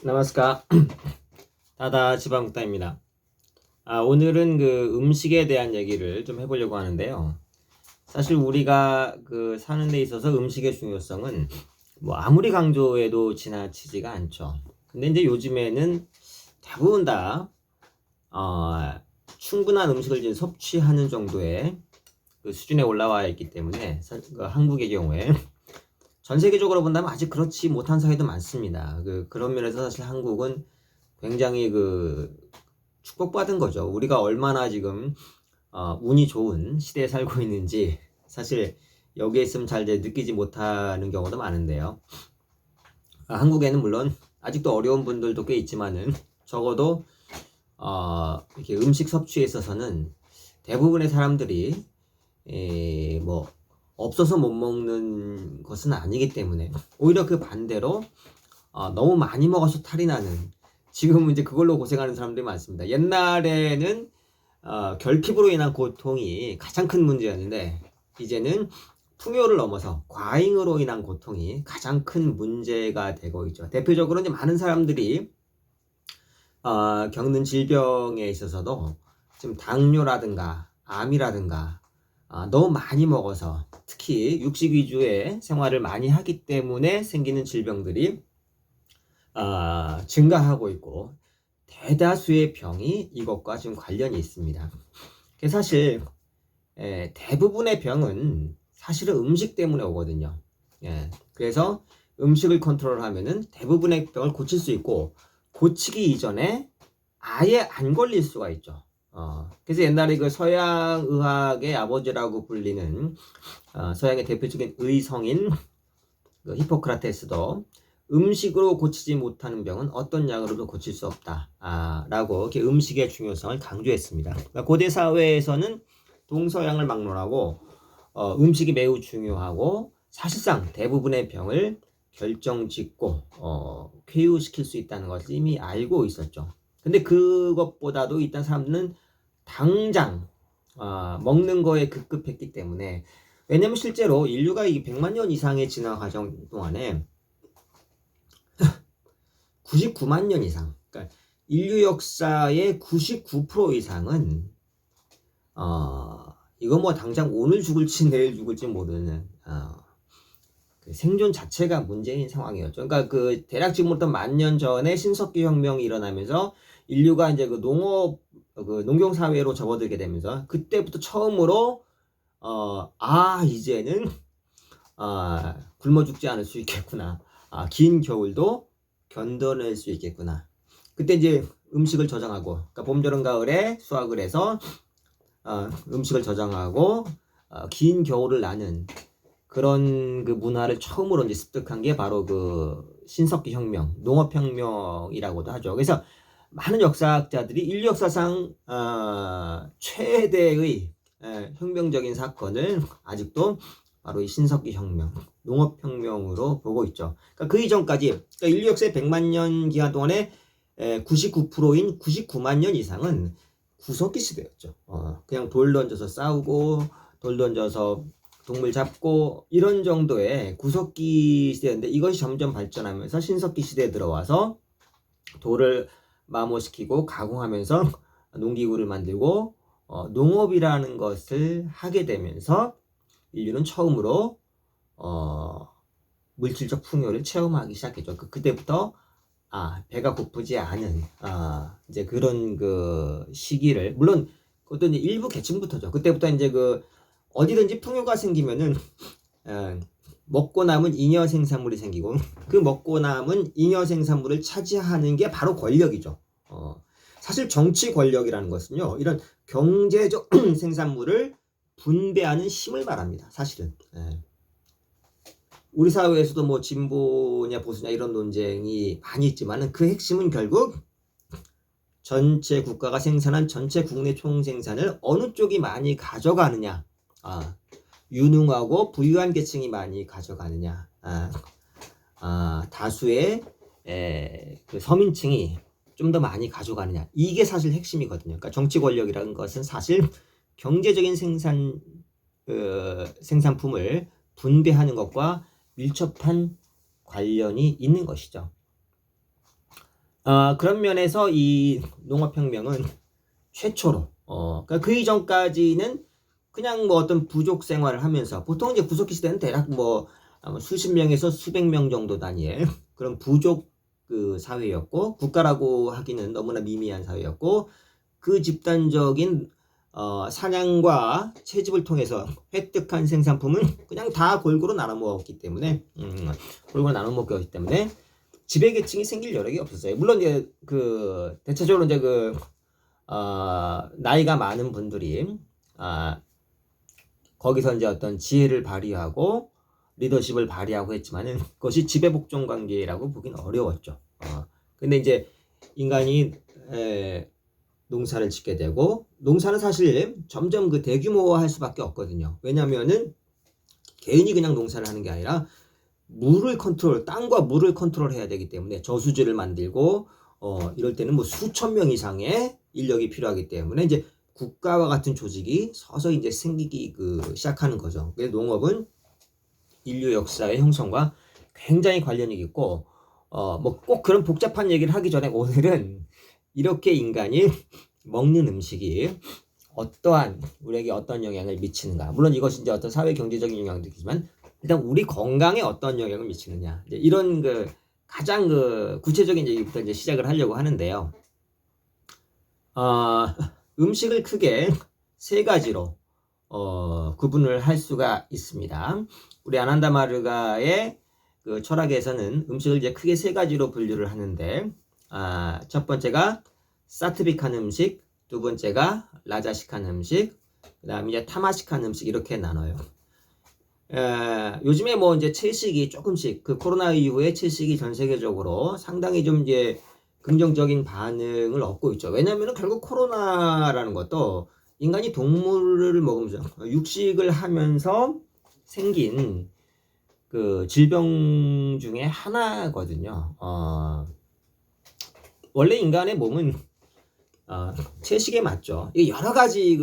나마스카 다다 지방국다입니다. 오늘은 그 음식에 대한 얘기를 좀 해보려고 하는데요. 사실 우리가 그 사는 데 있어서 음식의 중요성은 뭐 아무리 강조해도 지나치지가 않죠. 근데 이제 요즘에는 대부분 다 충분한 음식을 이제 섭취하는 정도의 그 수준에 올라와 있기 때문에 그 한국의 경우에 전 세계적으로 본다면 아직 그렇지 못한 사회도 많습니다. 그런 면에서 사실 한국은 굉장히 축복받은 거죠. 우리가 얼마나 지금 운이 좋은 시대에 살고 있는지 사실 여기에 있으면 잘 느끼지 못하는 경우도 많은데요. 한국에는 물론 아직도 어려운 분들도 꽤 있지만은 적어도 이렇게 음식 섭취에 있어서는 대부분의 사람들이 뭐 없어서 못 먹는 것은 아니기 때문에 오히려 그 반대로 너무 많이 먹어서 탈이 나는, 지금은 이제 그걸로 고생하는 사람들이 많습니다. 옛날에는 결핍으로 인한 고통이 가장 큰 문제였는데 이제는 풍요를 넘어서 과잉으로 인한 고통이 가장 큰 문제가 되고 있죠. 대표적으로 이제 많은 사람들이 겪는 질병에 있어서도 지금 당뇨라든가 암이라든가 너무 많이 먹어서, 특히 육식 위주의 생활을 많이 하기 때문에 생기는 질병들이 증가하고 있고 대다수의 병이 이것과 지금 관련이 있습니다. 사실 대부분의 병은 사실은 음식 때문에 오거든요. 그래서 음식을 컨트롤하면은 대부분의 병을 고칠 수 있고, 고치기 이전에 아예 안 걸릴 수가 있죠. 그래서 옛날에 그 서양 의학의 아버지라고 불리는 서양의 대표적인 의성인 그 히포크라테스도 음식으로 고치지 못하는 병은 어떤 약으로도 고칠 수 없다 라고 이렇게 음식의 중요성을 강조했습니다. 그러니까 고대 사회에서는 동서양을 막론하고 음식이 매우 중요하고 사실상 대부분의 병을 결정짓고 쾌유시킬 수 있다는 것을 이미 알고 있었죠. 근데 그것보다도 일단 사람들은 당장 먹는 거에 급급했기 때문에, 왜냐면 실제로 인류가 100만 년 이상의 진화 과정 동안에 99만 년 이상, 그러니까 인류 역사의 99% 이상은 이거 뭐 당장 오늘 죽을지 내일 죽을지 모르는 그 생존 자체가 문제인 상황이었죠. 그러니까 그 대략 지금부터 10,000년 전에 신석기 혁명이 일어나면서 인류가 이제 그 농경 사회로 접어들게 되면서 그때부터 처음으로 이제는 굶어 죽지 않을 수 있겠구나. 긴 겨울도 견뎌낼 수 있겠구나. 그때 이제 음식을 저장하고, 그러니까 봄, 여름, 가을에 수확을 해서 음식을 저장하고 긴 겨울을 나는 그런 그 문화를 처음으로 이제 습득한 게 바로 그 신석기 혁명, 농업혁명이라고도 하죠. 그래서 많은 역사학자들이 인류 역사상 최대의 혁명적인 사건을 아직도 바로 이 신석기 혁명, 농업혁명으로 보고 있죠. 그러니까 그 이전까지, 그러니까 인류 역사의 100만 년 기간 동안에 99%인 99만 년 이상은 구석기 시대였죠. 그냥 돌 던져서 싸우고 돌 던져서 동물 잡고 이런 정도의 구석기 시대였는데, 이것이 점점 발전하면서 신석기 시대에 들어와서 돌을 마모시키고 가공하면서 농기구를 만들고 농업이라는 것을 하게 되면서 인류는 처음으로 물질적 풍요를 체험하기 시작했죠. 그때부터 배가 고프지 않은 이제 그런 그 시기를, 물론 그것도 이제 일부 계층부터죠. 그때부터 이제 그 어디든지 풍요가 생기면은 먹고 남은 잉여 생산물이 생기고, 그 먹고 남은 잉여 생산물을 차지하는 게 바로 권력이죠. 사실 정치 권력이라는 것은요, 이런 경제적 생산물을 분배하는 힘을 말합니다. 사실은. 우리 사회에서도 뭐 진보냐 보수냐 이런 논쟁이 많이 있지만은 그 핵심은 결국 전체 국가가 생산한 전체 국내 총생산을 어느 쪽이 많이 가져가느냐, 유능하고 부유한 계층이 많이 가져가느냐, 다수의 그 서민층이 좀 더 많이 가져가느냐, 이게 사실 핵심이거든요. 그러니까 정치 권력이라는 것은 사실 경제적인 생산품을 분배하는 것과 밀접한 관련이 있는 것이죠. 그런 면에서 이 농업혁명은 최초로 그러니까 그 이전까지는 그냥 뭐 어떤 부족 생활을 하면서 보통 이제 구석기 시대는 대략 뭐 아마 수십 명에서 수백 명 정도 단위의 그런 부족 그 사회였고 국가라고 하기는 너무나 미미한 사회였고 그 집단적인 사냥과 채집을 통해서 획득한 생산품은 그냥 다 골고루 나눠 먹었기 때문에 골고루 나눠 먹었기 때문에 지배계층이 생길 여력이 없었어요. 물론 이제 그 대체적으로 이제 그 나이가 많은 분들이 거기서 이제 어떤 지혜를 발휘하고 리더십을 발휘하고 했지만은 그것이 지배복종 관계라고 보긴 어려웠죠. 근데 이제 인간이 농사를 짓게 되고 농사는 사실 점점 그 대규모화할 수밖에 없거든요. 왜냐하면은 개인이 그냥 농사를 하는 게 아니라 물을 땅과 물을 컨트롤해야 되기 때문에 저수지를 만들고 이럴 때는 뭐 수천 명 이상의 인력이 필요하기 때문에 이제 국가와 같은 조직이 서서히 이제 생기기 시작하는 거죠. 그래서 농업은 인류 역사의 형성과 굉장히 관련이 있고 뭐 꼭 그런 복잡한 얘기를 하기 전에 오늘은 이렇게 인간이 먹는 음식이 어떠한 우리에게 어떤 영향을 미치는가, 물론 이것이 이제 어떤 사회 경제적인 영향도 있지만 일단 우리 건강에 어떤 영향을 미치느냐, 이런 가장 구체적인 얘기부터 이제 시작을 하려고 하는데요. 음식을 크게 세 가지로 구분을 할 수가 있습니다. 우리 아난다 마르가의 그 철학에서는 음식을 이제 크게 세 가지로 분류를 하는데, 첫 번째가 사트빅한 음식, 두 번째가 라자식한 음식, 그 다음에 이제 타마식한 음식, 이렇게 나눠요. 요즘에 뭐 이제 채식이 조금씩 그 코로나 이후에 채식이 전 세계적으로 상당히 좀 이제 긍정적인 반응을 얻고 있죠. 왜냐하면 결국 코로나라는 것도 인간이 동물을 먹으면서 육식을 하면서 생긴 그 질병 중에 하나거든요. 원래 인간의 몸은 채식에 맞죠. 여러 가지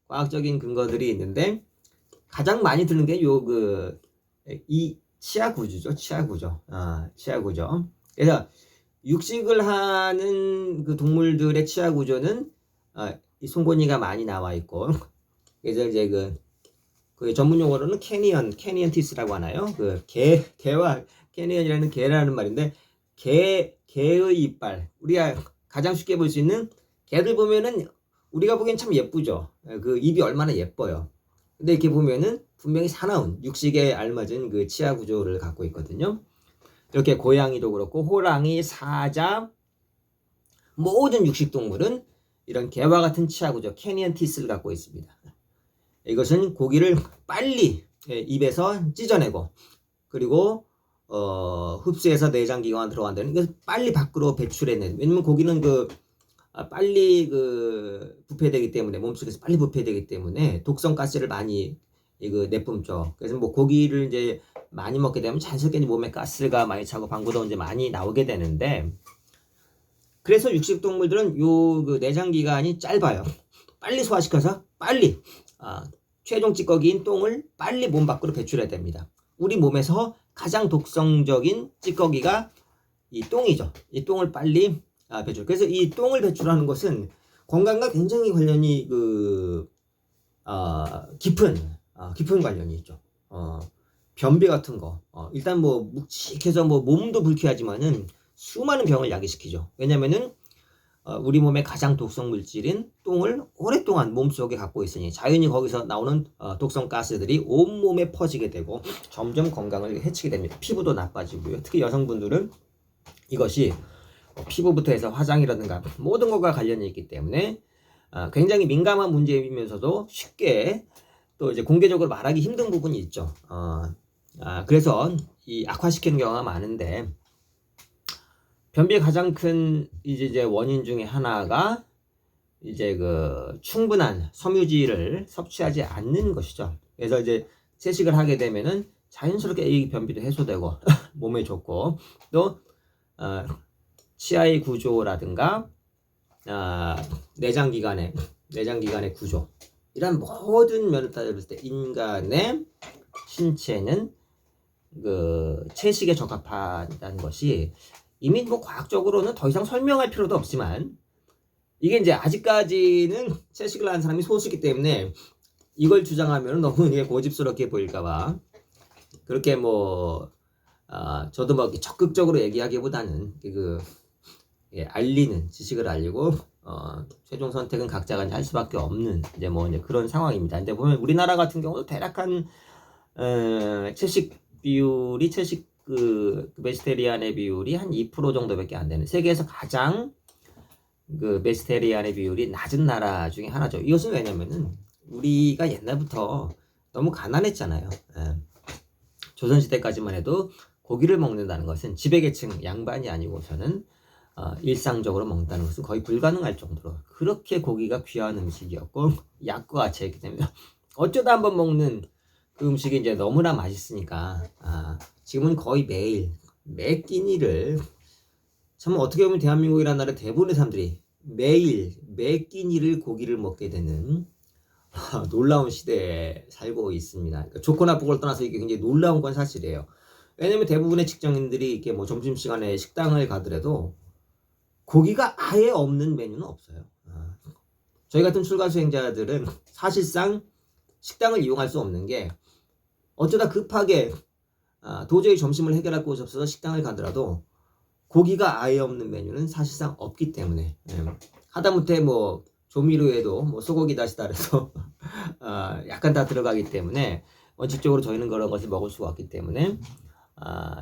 과학적인 근거들이 있는데 가장 많이 드는 게 이 치아 구조죠. 치아 구조. 치아 구조. 그래서 육식을 하는 그 동물들의 치아 구조는 이 송곳니가 많이 나와 있고, 그래서 이제 그 전문 용어로는 캐니언티스라고 하나요? 개와 캐니언이라는 개라는 말인데, 개의 이빨. 우리가 가장 쉽게 볼 수 있는 개들 보면은 우리가 보기엔 참 예쁘죠. 그 입이 얼마나 예뻐요. 근데 이렇게 보면은 분명히 사나운 육식에 알맞은 그 치아 구조를 갖고 있거든요. 이렇게 고양이도 그렇고 호랑이, 사자, 모든 육식동물은 이런 개와 같은 치아 구조, 캐니언티스를 갖고 있습니다. 이것은 고기를 빨리 입에서 찢어내고, 그리고 흡수해서 내장기관 들어간다는, 이것을 빨리 밖으로 배출해내는. 왜냐면 고기는 빨리 부패되기 때문에, 몸속에서 빨리 부패되기 때문에 독성 가스를 많이 내뿜죠. 그래서 뭐 고기를 이제 많이 먹게 되면 자연스럽게 몸에 가스가 많이 차고 방구도 이제 많이 나오게 되는데, 그래서 육식동물들은 내장기관이 짧아요. 빨리 소화시켜서 빨리 최종 찌꺼기인 똥을 빨리 몸 밖으로 배출해야 됩니다. 우리 몸에서 가장 독성적인 찌꺼기가 이 똥이죠. 이 똥을 빨리 배출. 그래서 이 똥을 배출하는 것은 건강과 굉장히 관련이 깊은 관련이 있죠. 변비 같은 거. 일단 뭐 묵직해서 뭐 몸도 불쾌하지만은 수많은 병을 야기시키죠. 왜냐면은 우리 몸의 가장 독성 물질인 똥을 오랫동안 몸속에 갖고 있으니 자연히 거기서 나오는 독성 가스들이 온몸에 퍼지게 되고 점점 건강을 해치게 됩니다. 피부도 나빠지고요. 특히 여성분들은 이것이 피부부터 해서 화장이라든가 모든 것과 관련이 있기 때문에 굉장히 민감한 문제이면서도 쉽게 또 이제 공개적으로 말하기 힘든 부분이 있죠. 그래서 이 악화시키는 경우가 많은데, 변비의 가장 큰 이제 원인 중에 하나가 이제 충분한 섬유질을 섭취하지 않는 것이죠. 그래서 이제 채식을 하게 되면은 자연스럽게 이 변비도 해소되고 몸에 좋고, 또 치아의 구조라든가 내장기관의 구조, 이런 모든 면을 따졌을 때 인간의 신체는 채식에 적합하다는 것이 이미 뭐 과학적으로는 더 이상 설명할 필요도 없지만 이게 이제 아직까지는 채식을 하는 사람이 소수이기 때문에 이걸 주장하면 너무 이게 고집스럽게 보일까봐 그렇게 뭐 저도 뭐 적극적으로 얘기하기보다는 알리는 지식을 알리고 최종 선택은 각자가 할 수밖에 없는 이제 그런 상황입니다. 근데 보면 우리나라 같은 경우도 대략 채식 비율이 베지테리안의 비율이 한 2% 정도밖에 안 되는 세계에서 가장 베지테리안의 비율이 낮은 나라 중에 하나죠. 이것은 왜냐면은 우리가 옛날부터 너무 가난했잖아요. 조선시대까지만 해도 고기를 먹는다는 것은 지배계층 양반이 아니고서는 일상적으로 먹는다는 것은 거의 불가능할 정도로 그렇게 고기가 귀한 음식이었고 약과 같이 했기 때문에 어쩌다 한번 먹는 그 음식이 이제 너무나 맛있으니까 지금은 거의 매일 매 끼니를 참 어떻게 보면 대한민국이라는 나라 대부분의 사람들이 매일 매 끼니를 고기를 먹게 되는 놀라운 시대에 살고 있습니다. 그러니까 좋고 나쁘고를 떠나서 이게 굉장히 놀라운 건 사실이에요. 왜냐면 대부분의 직장인들이 이렇게 뭐 점심시간에 식당을 가더라도 고기가 아예 없는 메뉴는 없어요. 저희 같은 출가 수행자들은 사실상 식당을 이용할 수 없는 게 어쩌다 급하게 도저히 점심을 해결할 곳이 없어서 식당을 가더라도 고기가 아예 없는 메뉴는 사실상 없기 때문에 하다못해 뭐 조미료에도 뭐 소고기 다시다 그래서 약간 다 들어가기 때문에 원칙적으로 저희는 그런 것을 먹을 수가 없기 때문에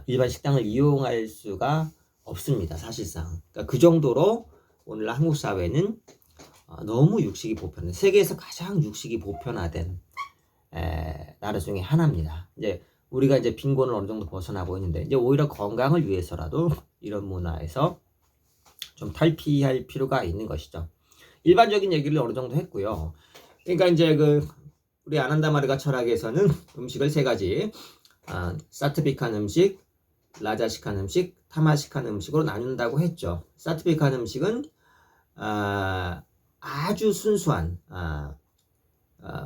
일반 식당을 이용할 수가 없습니다. 사실상 그러니까 그 정도로 오늘 한국 사회는 너무 육식이 보편해 세계에서 가장 육식이 보편화된 나라 중에 하나입니다. 이제 우리가 이제 빈곤을 어느 정도 벗어나고 있는데 이제 오히려 건강을 위해서라도 이런 문화에서 좀 탈피할 필요가 있는 것이죠. 일반적인 얘기를 어느 정도 했고요. 그러니까 이제 우리 아난다마르가 철학에서는 음식을 세 가지 사트빅한 음식, 라자식한 음식, 타마식한 음식으로 나눈다고 했죠. 사트빅한 음식은 아주 순수한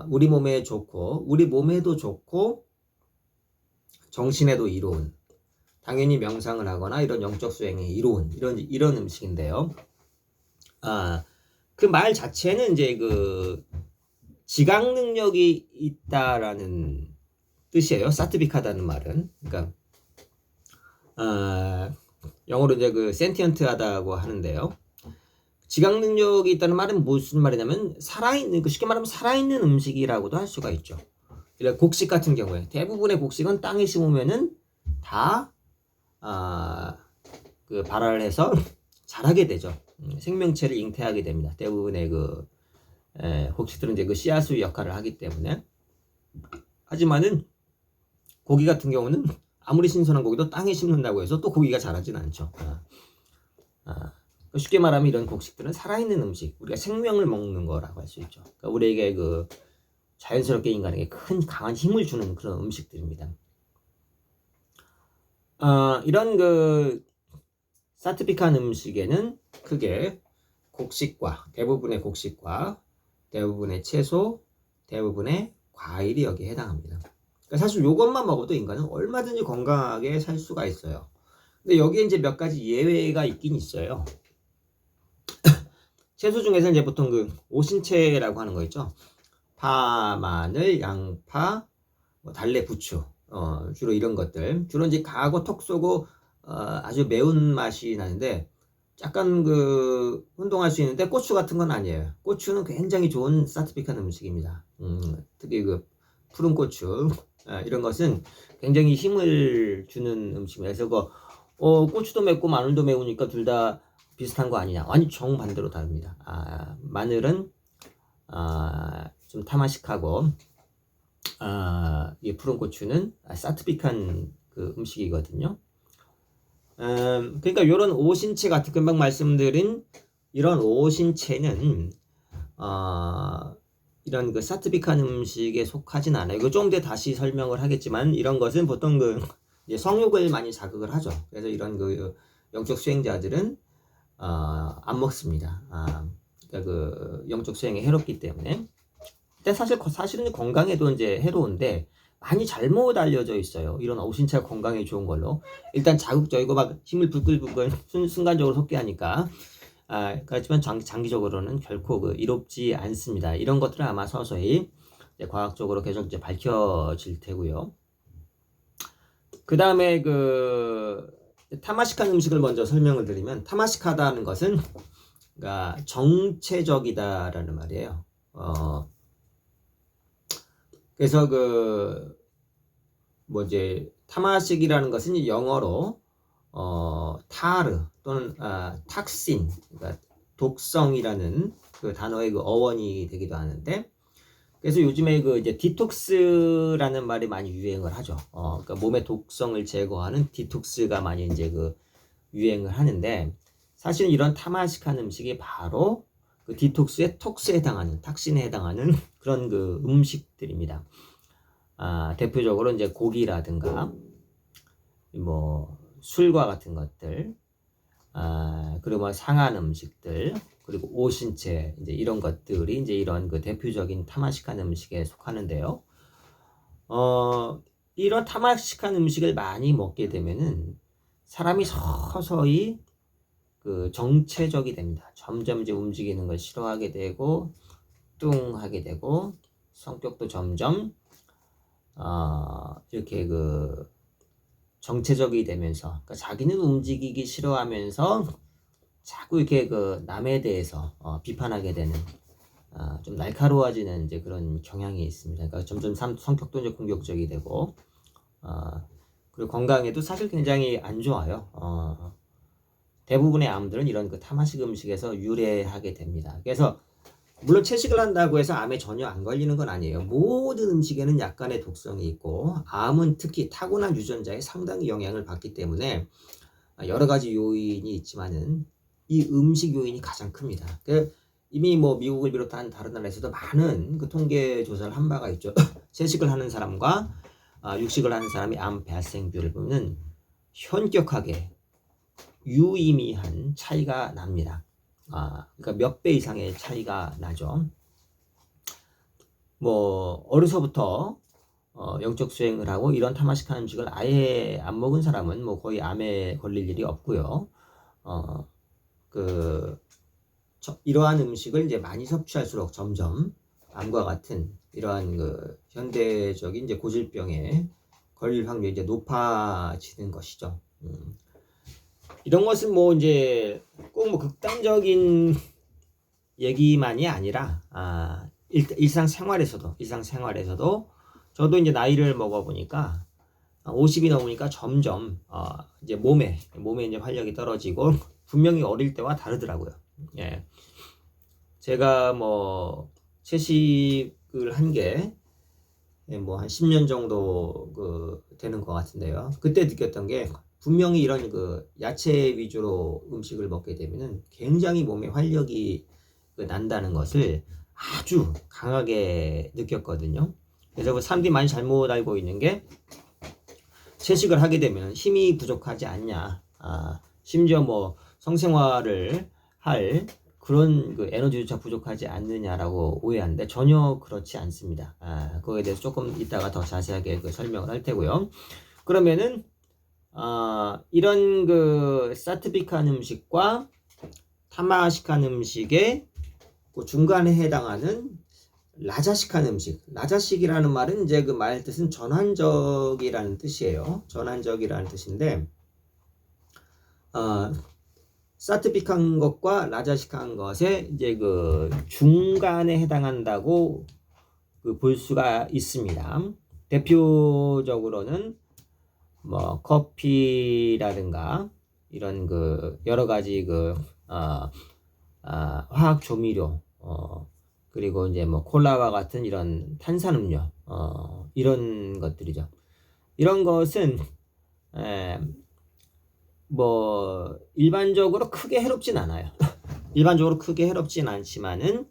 우리 몸에 좋고 우리 몸에도 좋고 정신에도 이로운 당연히 명상을 하거나 이런 영적 수행에 이로운 이런 음식인데요. 그 말 자체는 이제 지각 능력이 있다라는 뜻이에요. 사트빅하다는 말은 그러니까 영어로 이제 센티언트하다고 하는데요. 지각 능력이 있다는 말은 무슨 말이냐면 살아있는 쉽게 말하면 살아있는 음식이라고도 할 수가 있죠. 곡식 같은 경우에 대부분의 곡식은 땅에 심으면은 다 발화를 해서 자라게 되죠. 생명체를 잉태하게 됩니다. 대부분의 곡식들은 이제 씨앗의 역할을 하기 때문에. 하지만은 고기 같은 경우는 아무리 신선한 고기도 땅에 심는다고 해서 또 고기가 자라진 않죠. 쉽게 말하면 이런 곡식들은 살아있는 음식, 우리가 생명을 먹는 거라고 할 수 있죠. 그러니까 우리에게 자연스럽게 인간에게 큰 강한 힘을 주는 그런 음식들입니다. 이런 사트빅한 음식에는 크게 대부분의 곡식과 대부분의 채소, 대부분의 과일이 여기에 해당합니다. 그러니까 사실 이것만 먹어도 인간은 얼마든지 건강하게 살 수가 있어요. 근데 여기에 이제 몇 가지 예외가 있긴 있어요. 채소 중에서 이제 보통 오신채라고 하는 거 있죠. 파, 마늘, 양파, 달래, 부추, 주로 이런 것들. 주로 이제 가고 톡 쏘고 아주 매운 맛이 나는데 약간 혼동할 수 있는데 고추 같은 건 아니에요. 고추는 굉장히 좋은 사트빅한 음식입니다. 특히 푸른 고추 이런 것은 굉장히 힘을 주는 음식입니다. 그래서 고추도 맵고 마늘도 매우니까 둘 다 비슷한 거 아니냐? 아니 정반대로 다릅니다. 마늘은 좀 타마식하고 이 푸른 고추는 사트빅한 음식이거든요. 그러니까 이런 오신채 같은 금방 말씀드린 이런 오신채는 이런 사트빅한 음식에 속하진 않아요. 이거 좀 뒤에 다시 설명을 하겠지만 이런 것은 보통 이제 성욕을 많이 자극을 하죠. 그래서 이런 영적 수행자들은 안 먹습니다. 그러니까 영적 수행에 해롭기 때문에. 근데 사실은 건강에도 이제 해로운데 많이 잘못 알려져 있어요. 이런 오신차 건강에 좋은 걸로. 일단 자극적이고 막 힘을 불끌불끌 순간적으로 솟게 하니까. 그렇지만 장기적으로는 결코 이롭지 않습니다. 이런 것들은 아마 서서히 이제 과학적으로 계속 이제 밝혀질 테고요. 그 다음에 타마시칸 음식을 먼저 설명을 드리면, 타마시카다는 것은 그러니까 정체적이다라는 말이에요. 그래서 타마식이라는 것은 영어로 타르 또는 탁신, 그러니까 독성이라는 그 단어의 어원이 되기도 하는데, 그래서 요즘에 이제 디톡스라는 말이 많이 유행을 하죠. 그러니까 몸의 독성을 제거하는 디톡스가 많이 이제 유행을 하는데, 사실 이런 타마식한 음식이 바로 그 디톡스의 톡스에 해당하는, 탁신에 해당하는 그런 음식들입니다. 대표적으로 이제 고기라든가 뭐 술과 같은 것들, 그리고 뭐 상한 음식들, 그리고 오신채, 이제 이런 것들이 이제 이런 대표적인 타마시칸 음식에 속하는데요. 이런 타마시칸 음식을 많이 먹게 되면은 사람이 서서히 정체적이 됩니다. 점점 이제 움직이는 걸 싫어하게 되고, 뚱하게 되고, 성격도 점점 이렇게 정체적이 되면서, 그러니까 자기는 움직이기 싫어하면서 자꾸 이렇게 남에 대해서 비판하게 되는, 좀 날카로워지는 이제 그런 경향이 있습니다. 그러니까 점점 성격도 이제 공격적이 되고, 그리고 건강에도 사실 굉장히 안 좋아요. 대부분의 암들은 이런 타마식 음식에서 유래하게 됩니다. 그래서 물론 채식을 한다고 해서 암에 전혀 안 걸리는 건 아니에요. 모든 음식에는 약간의 독성이 있고, 암은 특히 타고난 유전자에 상당히 영향을 받기 때문에 여러 가지 요인이 있지만은 이 음식 요인이 가장 큽니다. 이미 뭐 미국을 비롯한 다른 나라에서도 많은 통계 조사를 한 바가 있죠. 채식을 하는 사람과 육식을 하는 사람의 암 발생률을 보면 현격하게 유의미한 차이가 납니다. 그러니까 몇 배 이상의 차이가 나죠. 뭐 어려서부터 영적 수행을 하고 이런 타마식한 음식을 아예 안 먹은 사람은 뭐 거의 암에 걸릴 일이 없고요. 이러한 음식을 이제 많이 섭취할수록 점점 암과 같은 이러한 현대적인 이제 고질병에 걸릴 확률이 이제 높아지는 것이죠. 이런 것은 뭐 이제 꼭 뭐 극단적인 얘기만이 아니라 일상생활에서도 저도 이제 나이를 먹어 보니까 50이 넘으니까 점점 이제 몸에 이제 활력이 떨어지고 분명히 어릴 때와 다르더라고요. 예. 제가 뭐 채식을 한 게 뭐 한 10년 정도 되는 것 같은데요. 그때 느꼈던 게 분명히 이런 야채 위주로 음식을 먹게 되면은 굉장히 몸에 활력이 난다는 것을 아주 강하게 느꼈거든요. 그래서 사람들이 많이 잘못 알고 있는 게, 채식을 하게 되면 힘이 부족하지 않냐, 심지어 뭐 성생활을 할 그런 에너지조차 부족하지 않느냐라고 오해하는데 전혀 그렇지 않습니다. 그거에 대해서 조금 이따가 더 자세하게 설명을 할 테고요. 그러면은 이런 사트비칸 음식과 타마시칸 음식의 중간에 해당하는 라자식한 음식. 라자식이라는 말은 이제 말 뜻은 전환적이라는 뜻이에요. 전환적이라는 뜻인데, 사트빅한 것과 라자식한 것에 이제 중간에 해당한다고 볼 수가 있습니다. 대표적으로는 뭐 커피라든가 이런 여러 가지 화학 조미료, 그리고 이제 뭐 콜라와 같은 이런 탄산음료, 이런 것들이죠. 이런 것은 뭐 일반적으로 크게 해롭진 않아요. 일반적으로 크게 해롭진 않지만은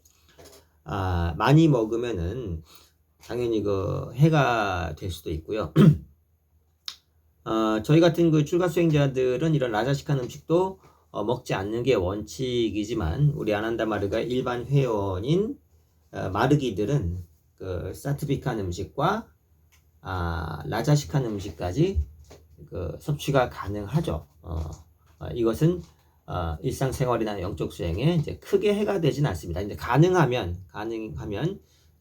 많이 먹으면은 당연히 해가 될 수도 있고요. 저희 같은 출가 수행자들은 이런 라자식한 음식도 먹지 않는 게 원칙이지만, 우리 아난다마르가 일반 회원인 마르기들은 사트빅한 음식과 라자식한 음식까지 그 섭취가 가능하죠. 이것은 일상생활이나 영적 수행에 이제 크게 해가 되진 않습니다. 이제 가능하면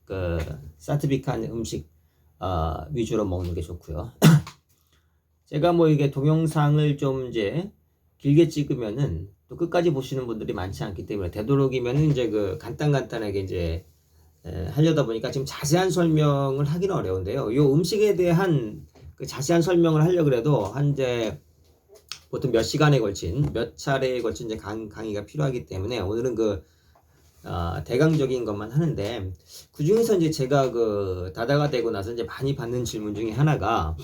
그 사트빅한 음식 위주로 먹는 게 좋고요. 제가 뭐 이게 동영상을 좀 이제 길게 찍으면은 또 끝까지 보시는 분들이 많지 않기 때문에 되도록이면은 이제 그 간단하게 이제 하려다 보니까 지금 자세한 설명을 하기는 어려운데요. 요 음식에 대한 그 자세한 설명을 하려고 해도 한 이제 보통 몇 시간에 걸친 몇 차례에 걸친 이제 강의가 필요하기 때문에 오늘은 그 대강적인 것만 하는데, 그 중에서 이제 제가 그 다다가 되고 나서 이제 많이 받는 질문 중에 하나가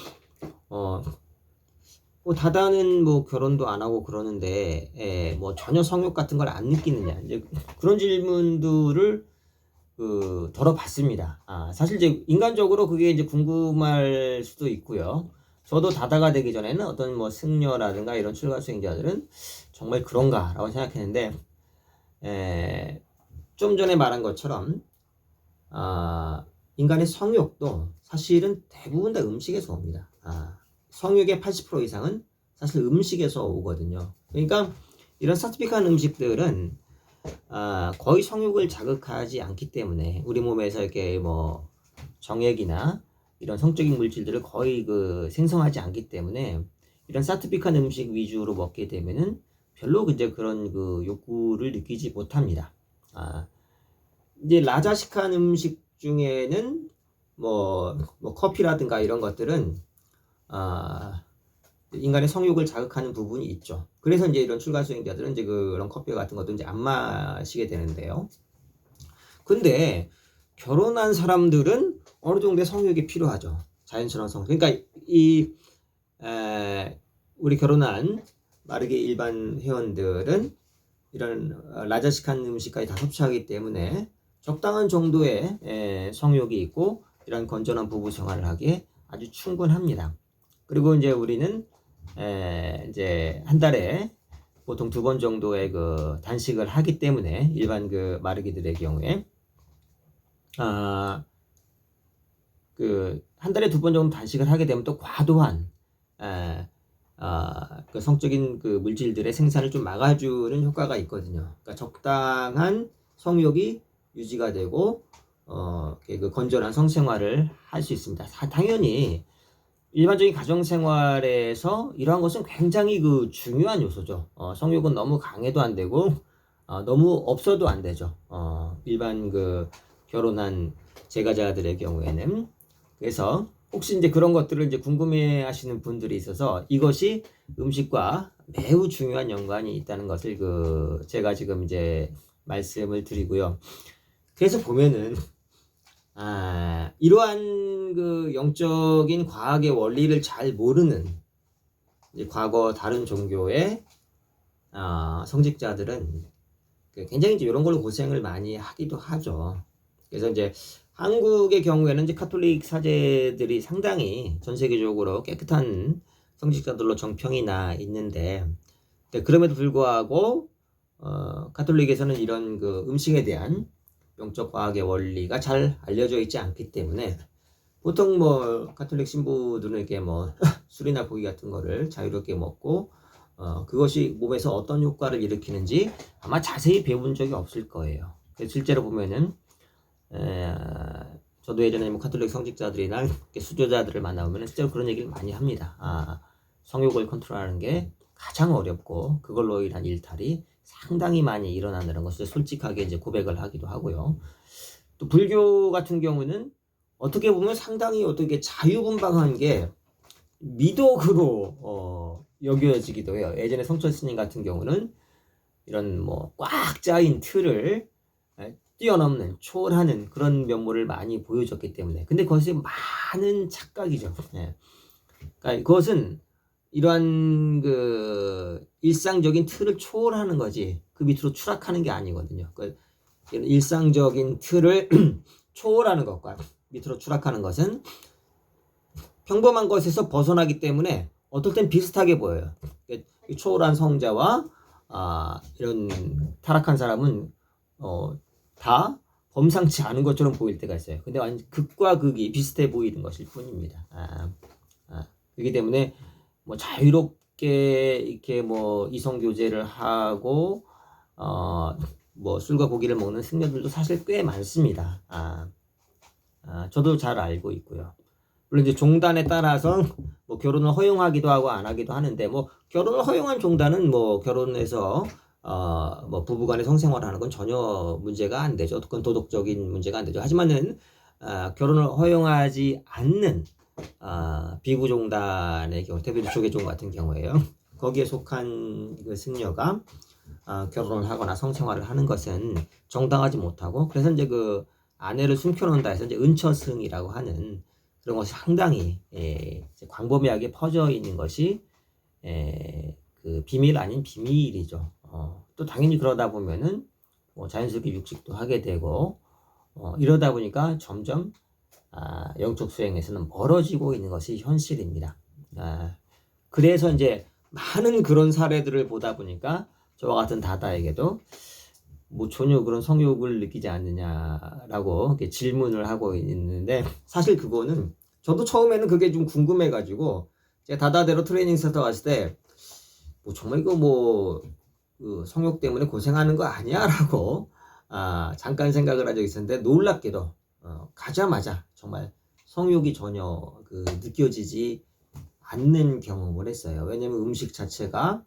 뭐 다다는 뭐 결혼도 안 하고 그러는데 뭐 전혀 성욕 같은 걸 안 느끼느냐, 이제 그런 질문들을 덜어봤습니다. 사실 이제 인간적으로 그게 이제 궁금할 수도 있고요. 저도 다다가 되기 전에는 어떤 뭐 승려라든가 이런 출가 수행자들은 정말 그런가라고 생각했는데, 좀 전에 말한 것처럼 인간의 성욕도 사실은 대부분 다 음식에서 옵니다. 성욕의 80% 이상은 사실 음식에서 오거든요. 그러니까 이런 사트빅한 음식들은 거의 성욕을 자극하지 않기 때문에 우리 몸에서 이렇게 뭐 정액이나 이런 성적인 물질들을 거의 그 생성하지 않기 때문에 이런 사트빅한 음식 위주로 먹게 되면은 별로 이제 그런 그 욕구를 느끼지 못합니다. 이제 라자식한 음식 중에는 뭐 커피라든가 이런 것들은 인간의 성욕을 자극하는 부분이 있죠. 그래서 이제 이런 출가 수행자들은 이제 그런 커피 같은 것도 이제 안 마시게 되는데요. 근데 결혼한 사람들은 어느 정도의 성욕이 필요하죠. 자연스러운 성욕. 그러니까 우리 결혼한 마르게 일반 회원들은 이런 라자식한 음식까지 다 섭취하기 때문에 적당한 정도의 성욕이 있고 이런 건전한 부부 생활을 하기에 아주 충분합니다. 그리고 이제 우리는 이제 한 달에 보통 2번 정도의 그 단식을 하기 때문에 일반 그 마르기들의 경우에 그 한 달에 2번 정도 단식을 하게 되면 또 과도한 그 성적인 그 물질들의 생산을 좀 막아주는 효과가 있거든요. 그러니까 적당한 성욕이 유지가 되고 그 건전한 성생활을 할 수 있습니다. 당연히 일반적인 가정생활에서 이러한 것은 굉장히 그 중요한 요소죠. 성욕은 너무 강해도 안 되고 너무 없어도 안 되죠. 일반 그 결혼한 제가자들의 경우에는. 그래서 혹시 이제 그런 것들을 이제 궁금해 하시는 분들이 있어서 이것이 음식과 매우 중요한 연관이 있다는 것을 제가 지금 이제 말씀을 드리고요. 그래서 보면은 이러한 그 영적인 과학의 원리를 잘 모르는 이제 과거 다른 종교의 성직자들은 굉장히 이제 이런 걸로 고생을 많이 하기도 하죠. 그래서 이제 한국의 경우에는 이제 카톨릭 사제들이 상당히 전 세계적으로 깨끗한 성직자들로 정평이 나 있는데, 그럼에도 불구하고 카톨릭에서는 이런 그 음식에 대한 영적 과학의 원리가 잘 알려져 있지 않기 때문에 보통 뭐 카톨릭 신부들은 이렇게 뭐 술이나 고기 같은 거를 자유롭게 먹고 그것이 몸에서 어떤 효과를 일으키는지 아마 자세히 배운 적이 없을 거예요. 실제로 보면은 저도 예전에 뭐 카톨릭 성직자들이나 수조자들을 만나보면 실제로 그런 얘기를 많이 합니다. 성욕을 컨트롤하는 게 가장 어렵고 그걸로 인한 일탈이 상당히 많이 일어난다는 것을 솔직하게 이제 고백을 하기도 하고요. 또 불교 같은 경우는 어떻게 보면 상당히 어떻게 자유분방한 게 미덕으로 여겨지기도 해요. 예전에 성철 스님 같은 경우는 이런 뭐 꽉 짜인 틀을 뛰어넘는 초월하는 그런 면모를 많이 보여줬기 때문에, 근데 그것이 많은 착각이죠. 그러니까 그것은 이러한 그 일상적인 틀을 초월하는 거지 그 밑으로 추락하는 게 아니거든요. 그 일상적인 틀을 초월하는 것과 밑으로 추락하는 것은 평범한 것에서 벗어나기 때문에 어떨 땐 비슷하게 보여요. 초월한 성자와 이런 타락한 사람은 다 범상치 않은 것처럼 보일 때가 있어요. 근데 완전 극과 극이 비슷해 보이는 것일 뿐입니다. 그렇기 때문에 뭐 자유롭게 이렇게 뭐 이성 교제를 하고 뭐 술과 고기를 먹는 승려들도 사실 꽤 많습니다. 저도 잘 알고 있고요. 물론 이제 종단에 따라서 뭐 결혼을 허용하기도 하고 안 하기도 하는데, 뭐 결혼을 허용한 종단은 뭐 결혼해서 뭐 부부간의 성생활을 하는 건 전혀 문제가 안 되죠. 그건 도덕적인 문제가 안 되죠. 하지만은 결혼을 허용하지 않는 비구 종단의 경우, 대표적 조계종 같은 경우에요. 거기에 속한 그 승려가 결혼을 하거나 성생활을 하는 것은 정당하지 못하고, 그래서 이제 그 아내를 숨겨놓는다 해서 이제 은처승이라고 하는 그런 것이 상당히 광범위하게 퍼져 있는 것이 그 비밀 아닌 비밀이죠. 또 당연히 그러다 보면은 뭐 자연스럽게 육식도 하게 되고 이러다 보니까 점점 영적 수행에서는 멀어지고 있는 것이 현실입니다. 그래서 이제 많은 그런 사례들을 보다 보니까 저와 같은 다다에게도 뭐 전혀 그런 성욕을 느끼지 않느냐라고 이렇게 질문을 하고 있는데, 사실 그거는 저도 처음에는 그게 좀 궁금해가지고 제가 다다대로 트레이닝 센터 갔을 때 뭐 정말 이거 뭐 그 성욕 때문에 고생하는 거 아니야라고 잠깐 생각을 한 적이 있었는데, 놀랍게도 가자마자 정말 성욕이 전혀 그 느껴지지 않는 경험을 했어요. 왜냐면 음식 자체가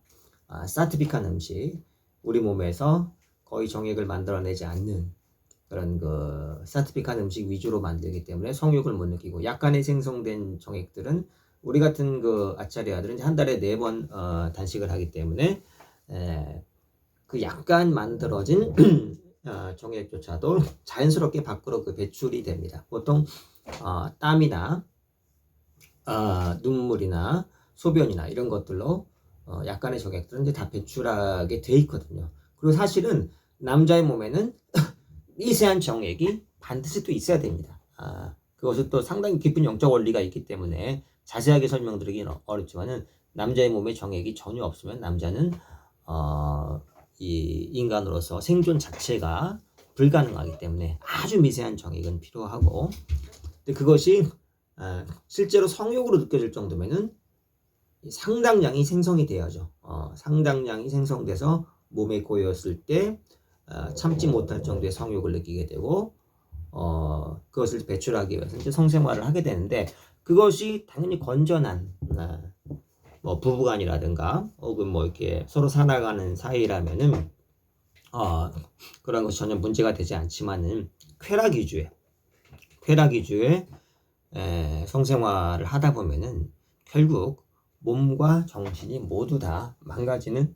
사트빅한 음식, 우리 몸에서 거의 정액을 만들어내지 않는 그런 그 사트빅한 음식 위주로 만들기 때문에 성욕을 못 느끼고, 약간의 생성된 정액들은 우리 같은 그 아차리아들은 한 달에 4번 단식을 하기 때문에 그 약간 만들어진 정액조차도 자연스럽게 밖으로 그 배출이 됩니다. 보통 땀이나 눈물이나 소변이나 이런 것들로 약간의 정액들은 이제 다 배출하게 돼 있거든요. 그리고 사실은 남자의 몸에는 미세한 정액이 반드시 또 있어야 됩니다. 그것은 또 상당히 깊은 영적 원리가 있기 때문에 자세하게 설명드리기는 어렵지만은, 남자의 몸에 정액이 전혀 없으면 남자는 이 인간으로서 생존 자체가 불가능하기 때문에 아주 미세한 정액은 필요하고, 근데 그것이 실제로 성욕으로 느껴질 정도면은 상당량이 생성이 돼야죠. 상당량이 생성돼서 몸에 고였을 때 참지 못할 정도의 성욕을 느끼게 되고, 그것을 배출하기 위해서 이제 성생활을 하게 되는데, 그것이 당연히 건전한 뭐 부부간이라든가 혹은 뭐 이렇게 서로 살아가는 사이라면은 그런 것이 전혀 문제가 되지 않지만은, 쾌락 위주의 성생활을 하다 보면은 결국 몸과 정신이 모두 다 망가지는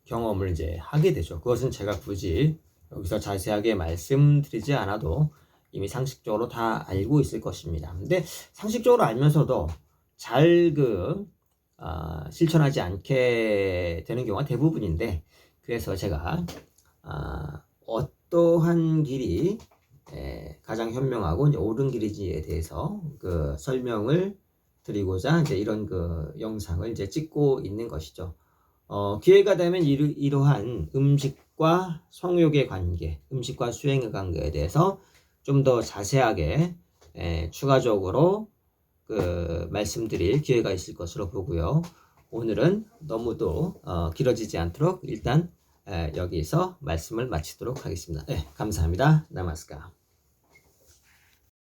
경험을 이제 하게 되죠. 그것은 제가 굳이 여기서 자세하게 말씀드리지 않아도 이미 상식적으로 다 알고 있을 것입니다. 근데 상식적으로 알면서도 잘 실천하지 않게 되는 경우가 대부분인데, 그래서 제가 어떠한 길이 가장 현명하고 이제 옳은 길인지에 대해서 그 설명을 드리고자 이제 이런 그 영상을 이제 찍고 있는 것이죠. 기회가 되면 이러한 음식과 성욕의 관계, 음식과 수행의 관계에 대해서 좀 더 자세하게 추가적으로 그 말씀드릴 기회가 있을 것으로 보고요. 오늘은 너무도 길어지지 않도록 일단 여기서 말씀을 마치도록 하겠습니다. 감사합니다. 나마스카.